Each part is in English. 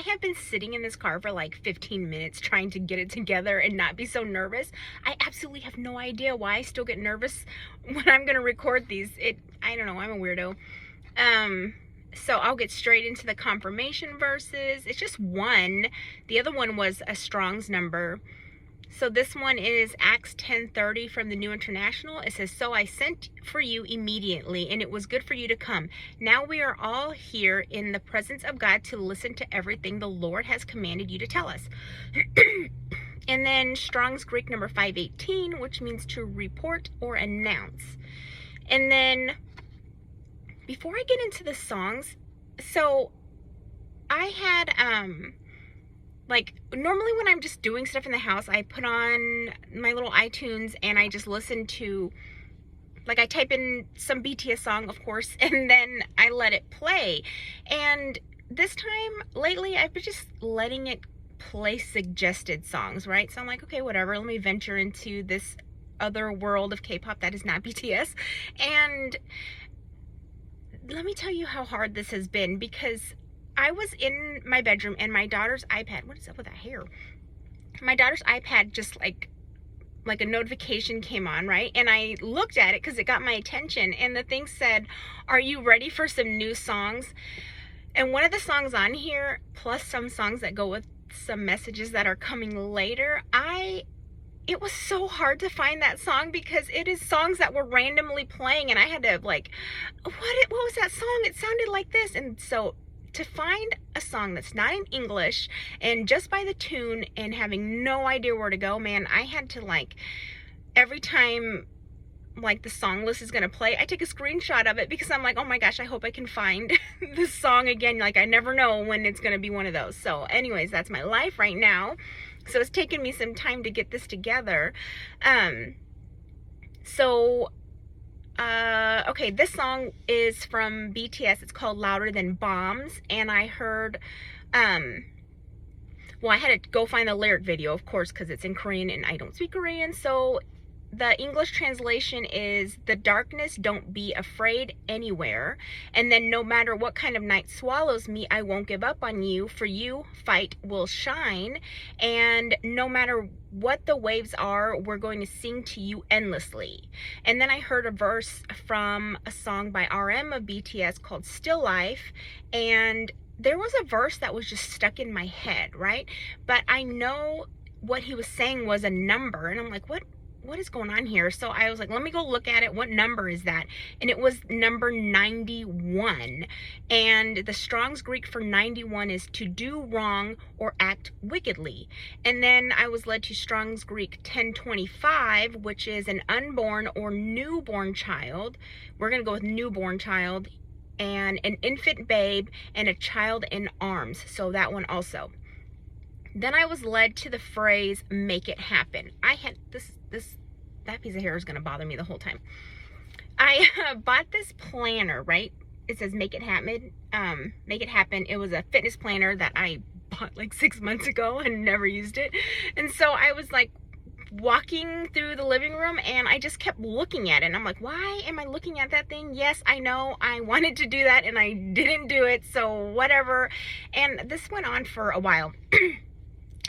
have been sitting in this car for like 15 minutes trying to get it together and not be so nervous. I absolutely have no idea why I still get nervous when I'm gonna record these. I don't know, I'm a weirdo. So I'll get straight into the confirmation verses. It's just one. The other one was a Strong's number. So this one is Acts 10:30 from the New International. It says, "So I sent for you immediately, and it was good for you to come. Now we are all here in the presence of God to listen to everything the Lord has commanded you to tell us." And then Strong's Greek number 518, which means to report or announce. And then before I get into the songs, so I had like normally when I'm just doing stuff in the house, I put on my little iTunes and I just listen to, like, I type in some BTS song, of course, and then I let it play. And this time lately I've been just letting it play suggested songs, right? So I'm like, okay, whatever, let me venture into this other world of K-pop that is not BTS. And let me tell you how hard this has been, because I was in my bedroom and my daughter's iPad, what is up with that hair? My daughter's iPad just like a notification came on, right? And I looked at it because it got my attention, and the thing said, "Are you ready for some new songs?" And one of the songs on here, plus some songs that go with some messages that are coming later, it was so hard to find that song because it is songs that were randomly playing, and I had to like, what was that song? It sounded like this. And so to find a song that's not in English and just by the tune and having no idea where to go, man, I had to, like, every time like the song list is gonna play, I take a screenshot of it because I'm like, oh my gosh, I hope I can find this song again. Like, I never know when it's gonna be one of those. So anyways, that's my life right now. So it's taken me some time to get this together. Okay, this song is from BTS. It's called Louder Than Bombs, and I heard, well, I had to go find the lyric video, of course, because it's in Korean and I don't speak Korean. So the English translation is, "The darkness, don't be afraid anywhere. And then no matter what kind of night swallows me, I won't give up on you. For you, fight will shine. And no matter what the waves are, we're going to sing to you endlessly." And then I heard a verse from a song by RM of BTS called Still Life. And there was a verse that was just stuck in my head, right? But I know what he was saying was a number. And I'm like, what is going on here? So I was like, let me go look at it. What number is that? And it was number 91. And the Strong's Greek for 91 is to do wrong or act wickedly. And then I was led to Strong's Greek 1025, which is an unborn or newborn child. We're going to go with newborn child, and an infant babe, and a child in arms. So that one also. Then I was led to the phrase, "Make it happen." I had that piece of hair is going to bother me the whole time. I bought this planner, right? It says "Make it happen." Make it happen. It was a fitness planner that I bought like 6 months ago and never used it. And so I was like walking through the living room and I just kept looking at it. And I'm like, why am I looking at that thing? Yes, I know I wanted to do that and I didn't do it. So whatever. And this went on for a while.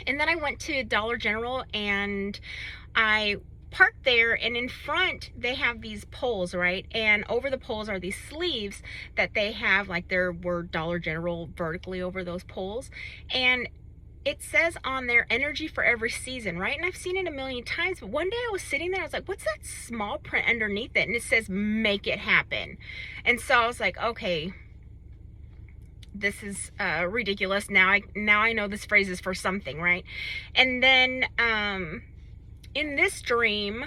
And then I went to Dollar General and I parked there, and in front they have these poles, right? And over the poles are these sleeves that they have, like, there were Dollar General vertically over those poles. And it says on there, "Energy for every season," right? And I've seen it a million times, but one day I was sitting there, I was like, what's that small print underneath it? And it says "Make it happen." And so I was like, okay, this is ridiculous. Now I know this phrase is for something, right? And then in this dream,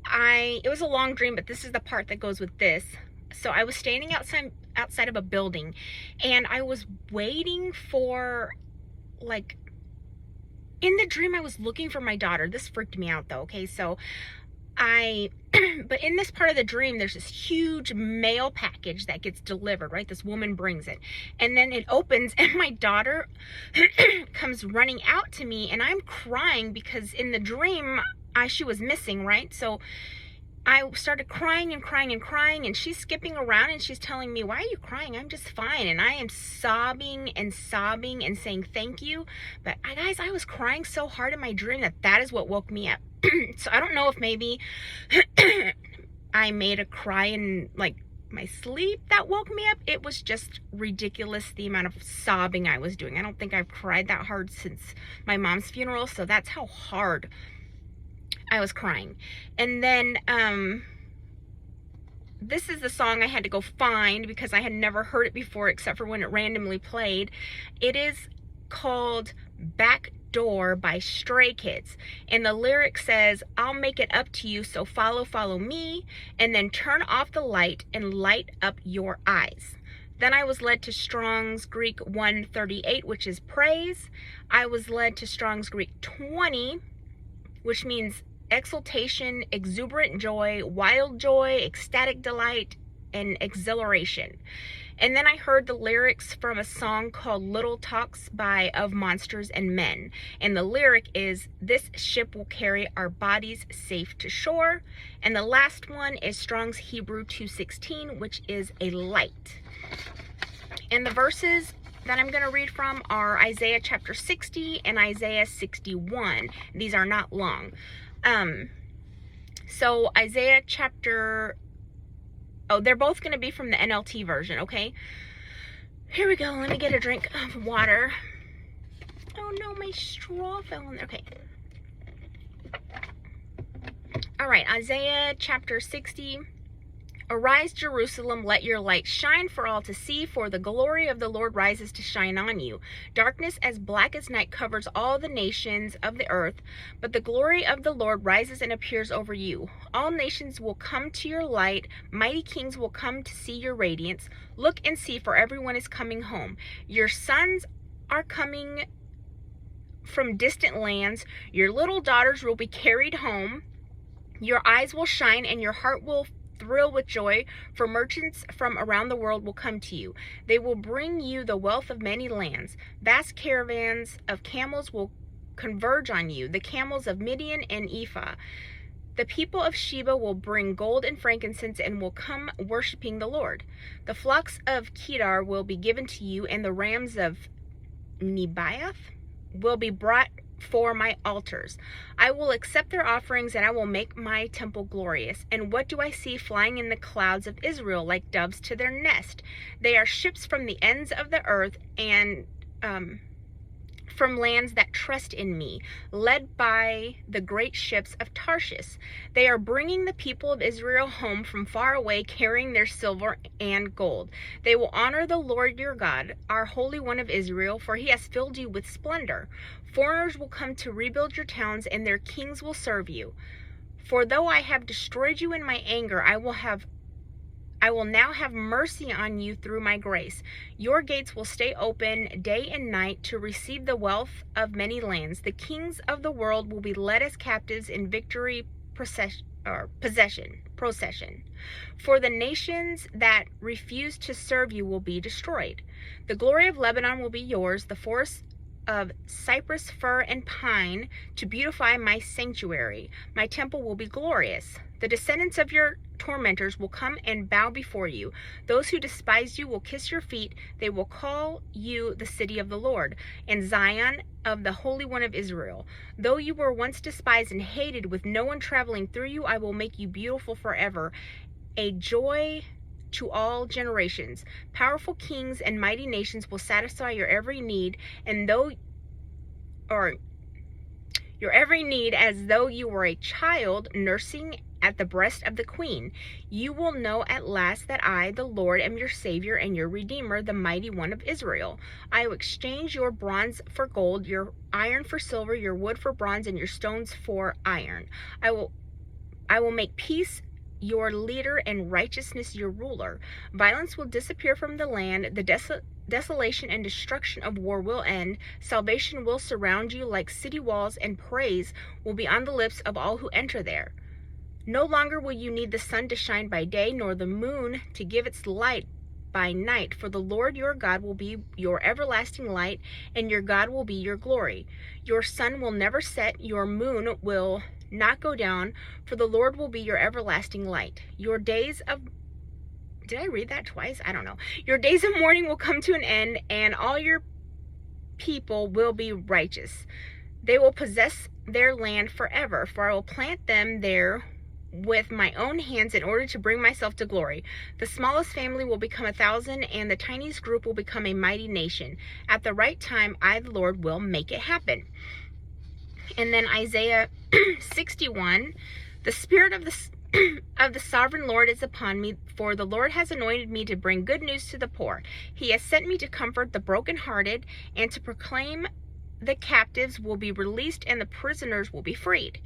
it was a long dream, but this is the part that goes with this. So I was standing outside of a building, and I was waiting for, like, in the dream I was looking for my daughter. This freaked me out though, okay? So but in this part of the dream, there's this huge mail package that gets delivered, right? This woman brings it, and then it opens and my daughter comes running out to me, and I'm crying because in the dream she was missing, right? So I started crying and crying and crying, and she's skipping around and she's telling me, "Why are you crying? I'm just fine." And I am sobbing and sobbing and saying thank you. But guys, I was crying so hard in my dream that is what woke me up. So I don't know if maybe I made a cry in like my sleep that woke me up. It was just ridiculous, the amount of sobbing I was doing. I don't think I've cried that hard since my mom's funeral, so that's how hard I was crying. And then this is the song I had to go find because I had never heard it before except for when it randomly played. It is called Back Door by Stray Kids, and the lyric says, "I'll make it up to you, so follow me, and then turn off the light and light up your eyes." Then I was led to Strong's Greek 138, which is praise. I was led to Strong's Greek 20, which means exultation, exuberant joy, wild joy, ecstatic delight, and exhilaration. And then I heard the lyrics from a song called Little Talks by Of Monsters and Men. And the lyric is, "This ship will carry our bodies safe to shore." And the last one is Strong's Hebrew 2:16, which is a light. And the verses that I'm going to read from are Isaiah chapter 60 and Isaiah 61. These are not long. So Isaiah chapter, they're both going to be from the NLT version, okay? Here we go. Let me get a drink of water. Oh no, my straw fell in there. Okay. All right, Isaiah chapter 60. "Arise, Jerusalem, let your light shine for all to see, for the glory of the Lord rises to shine on you. Darkness as black as night covers all the nations of the earth, but the glory of the Lord rises and appears over you. All nations will come to your light, mighty kings will come to see your radiance. Look and see, for everyone is coming home. Your sons are coming from distant lands, your little daughters will be carried home. Your eyes will shine and your heart will thrill with joy, for merchants from around the world will come to you. They will bring you the wealth of many lands. Vast caravans of camels will converge on you, the camels of Midian and Ephah. The people of Sheba will bring gold and frankincense and will come worshiping the Lord. The flocks of Kedar will be given to you, and the rams of Nebaioth will be brought for my altars. I will accept their offerings, and I will make my temple glorious. And what do I see flying in the clouds of Israel like doves to their nest? They are ships from the ends of the earth and from lands that trust in me, led by the great ships of Tarshish. They are bringing the people of Israel home from far away, carrying their silver and gold. They will honor the Lord your God, our Holy One of Israel, for he has filled you with splendor. Foreigners will come to rebuild your towns, and their kings will serve you. For though I have destroyed you in my anger, I will now have mercy on you through my grace. Your gates will stay open day and night to receive the wealth of many lands. The kings of the world will be led as captives in victory procession. For the nations that refuse to serve you will be destroyed. The glory of Lebanon will be yours, the forests of cypress, fir, and pine to beautify my sanctuary. My temple will be glorious. The descendants of your tormentors will come and bow before you. Those who despise you will kiss your feet. They will call you the city of the Lord, and Zion of the Holy One of Israel. Though you were once despised and hated, with no one traveling through you, I will make you beautiful forever, a joy to all generations. Powerful kings and mighty nations will satisfy your every need, your every need as though you were a child nursing at the breast of the queen. You will know at last that I, the Lord, am your Savior and your Redeemer, the Mighty One of Israel. I will exchange your bronze for gold, your iron for silver, your wood for bronze, and your stones for iron. I will make peace your leader and righteousness your ruler. Violence will disappear from the land. The desolation and destruction of war will end. Salvation will surround you like city walls, and praise will be on the lips of all who enter there. No longer will you need the sun to shine by day, nor the moon to give its light by night, for the Lord your God will be your everlasting light, and your God will be your glory. Your sun will never set, your moon will not go down, for the Lord will be your everlasting light. Your days of Did I read that twice? I don't know. Your days of mourning will come to an end, and all your people will be righteous. They will possess their land forever, for I will plant them there with my own hands in order to bring myself to glory. The smallest family will become 1,000, and the tiniest group will become a mighty nation. At the right time, I, the Lord, will make it happen. And then Isaiah 61, the Spirit of the sovereign Lord is upon me, for the Lord has anointed me to bring good news to the poor. He has sent me to comfort the brokenhearted and to proclaim the captives will be released and the prisoners will be freed.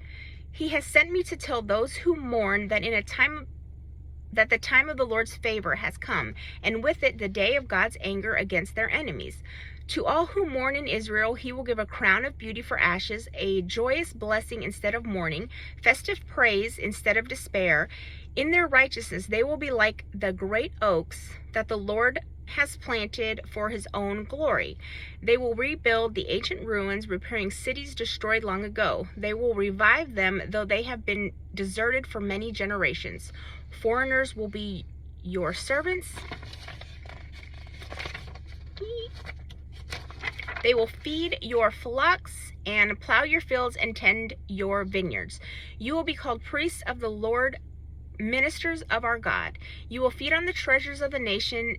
He has sent me to tell those who mourn that the time of the Lord's favor has come, and with it the day of God's anger against their enemies. To all who mourn in Israel, he will give a crown of beauty for ashes, a joyous blessing instead of mourning, festive praise instead of despair. In their righteousness, they will be like the great oaks that the Lord has planted for his own glory. They will rebuild the ancient ruins, repairing cities destroyed long ago. They will revive them, though they have been deserted for many generations. Foreigners will be your servants. They will feed your flocks and plow your fields and tend your vineyards. You will be called priests of the Lord, ministers of our God. You will feed on the treasures of the nations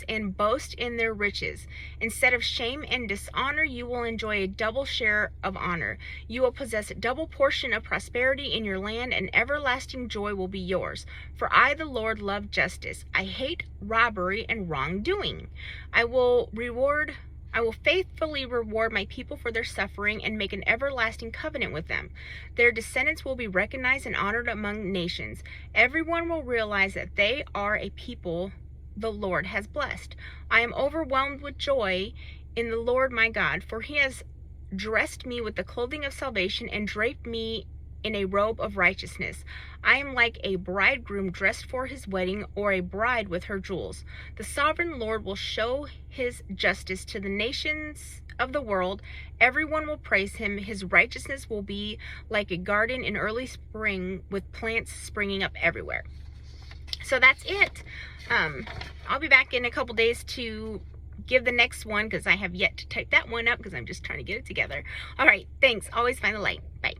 and boast in their riches. Instead of shame and dishonor, you will enjoy a double share of honor. You will possess a double portion of prosperity in your land, and everlasting joy will be yours. For I, the Lord, love justice. I hate robbery and wrongdoing. I will faithfully reward my people for their suffering and make an everlasting covenant with them. Their descendants will be recognized and honored among nations. Everyone will realize that they are a people the Lord has blessed. I am overwhelmed with joy in the Lord my God, for he has dressed me with the clothing of salvation and draped me in a robe of righteousness. I am like a bridegroom dressed for his wedding, or a bride with her jewels. The sovereign Lord will show his justice to the nations of the world. Everyone will praise him. His righteousness will be like a garden in early spring, with plants springing up everywhere. So that's it. I'll be back in a couple days to give the next one, because I have yet to type that one up because I'm just trying to get it together. All right, thanks. Always find the light. Bye.